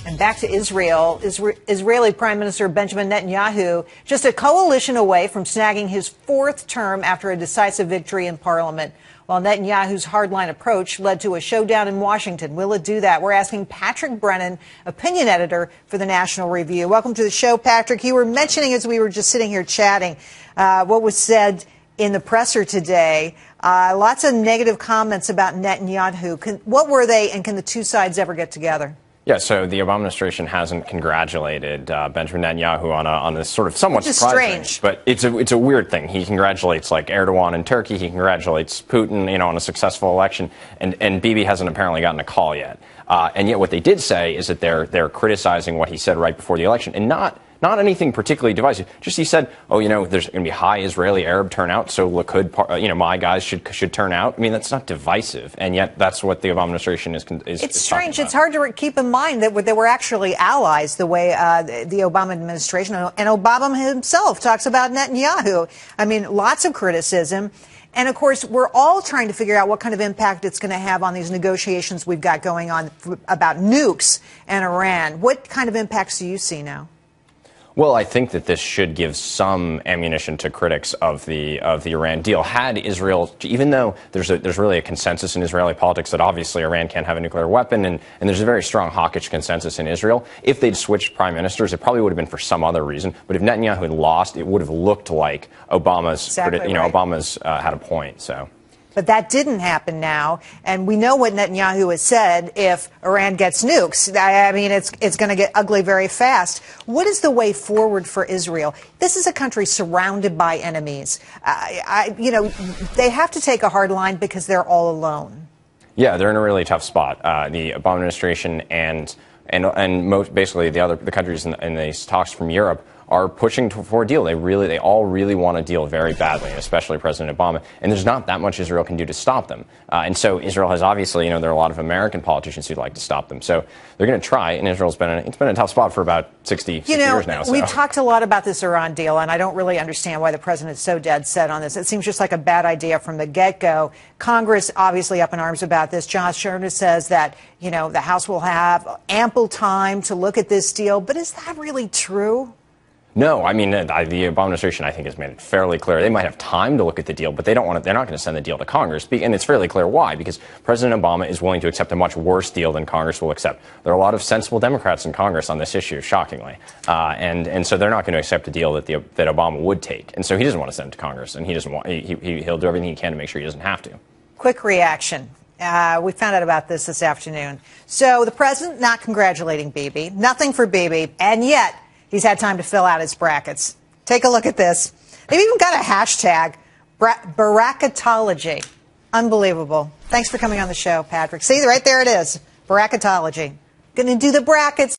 And back to Israel. Israeli Prime Minister Benjamin Netanyahu just a coalition away from snagging his fourth term after a decisive victory in parliament. While Netanyahu's hardline approach led to a showdown in Washington. Will it do that? We're asking Patrick Brennan, opinion editor for the National Review. Welcome to the show, Patrick. You were mentioning as we were just sitting here chatting what was said in the presser today. Lots of negative comments about Netanyahu. What were they, and can the two sides ever get together? Yeah, so the Obama administration hasn't congratulated Benjamin Netanyahu on this sort of somewhat surprising, strange. But it's a weird thing. He congratulates like Erdogan in Turkey. He congratulates Putin, on a successful election, and Bibi hasn't apparently gotten a call yet. And yet, what they did say is that they're criticizing what he said right before the election, and not anything particularly divisive. Just he said, there's going to be high Israeli-Arab turnout, so my guys should turn out. I mean, that's not divisive, and yet that's what the Obama administration is. It's strange. It's hard to keep in mind that they were actually allies the way the Obama administration and Obama himself talks about Netanyahu. I mean, lots of criticism. And, of course, we're all trying to figure out what kind of impact it's going to have on these negotiations we've got going on about nukes and Iran. What kind of impacts do you see now? Well, I think that this should give some ammunition to critics of the Iran deal. Had Israel, even though there's really a consensus in Israeli politics that obviously Iran can't have a nuclear weapon, and there's a very strong hawkish consensus in Israel, if they'd switched prime ministers, it probably would have been for some other reason. But if Netanyahu had lost, it would have looked like Obama's, exactly right. Obama's had a point. So. But that didn't happen now, and we know what Netanyahu has said. If Iran gets nukes, I mean, it's going to get ugly very fast. What is the way forward for Israel? This is a country surrounded by enemies. They have to take a hard line because they're all alone. Yeah, they're in a really tough spot. The Obama administration and basically the countries in these talks from Europe are pushing for a deal. They all really want a deal very badly, especially President Obama. And there's not that much Israel can do to stop them. And so Israel has obviously, there are a lot of American politicians who'd like to stop them. So they're going to try. And Israel's been a tough spot for about 60 years now. So. We've talked a lot about this Iran deal, and I don't really understand why the president is so dead set on this. It seems just like a bad idea from the get-go. Congress obviously up in arms about this. Josh Sherman says that, the House will have ample time to look at this deal. But is that really true? No, I mean, the Obama administration, I think, has made it fairly clear. They might have time to look at the deal, but they're not going to send the deal to Congress. And it's fairly clear why, because President Obama is willing to accept a much worse deal than Congress will accept. There are a lot of sensible Democrats in Congress on this issue, shockingly. And so they're not going to accept a deal that Obama would take. And so he doesn't want to send it to Congress, and he'll do everything he can to make sure he doesn't have to. Quick reaction. We found out about this afternoon. So the president not congratulating Bibi, nothing for Bibi, and yet he's had time to fill out his brackets. Take a look at this. They've even got a hashtag, bracketology. Unbelievable. Thanks for coming on the show, Patrick. See, right there it is, bracketology. Going to do the brackets.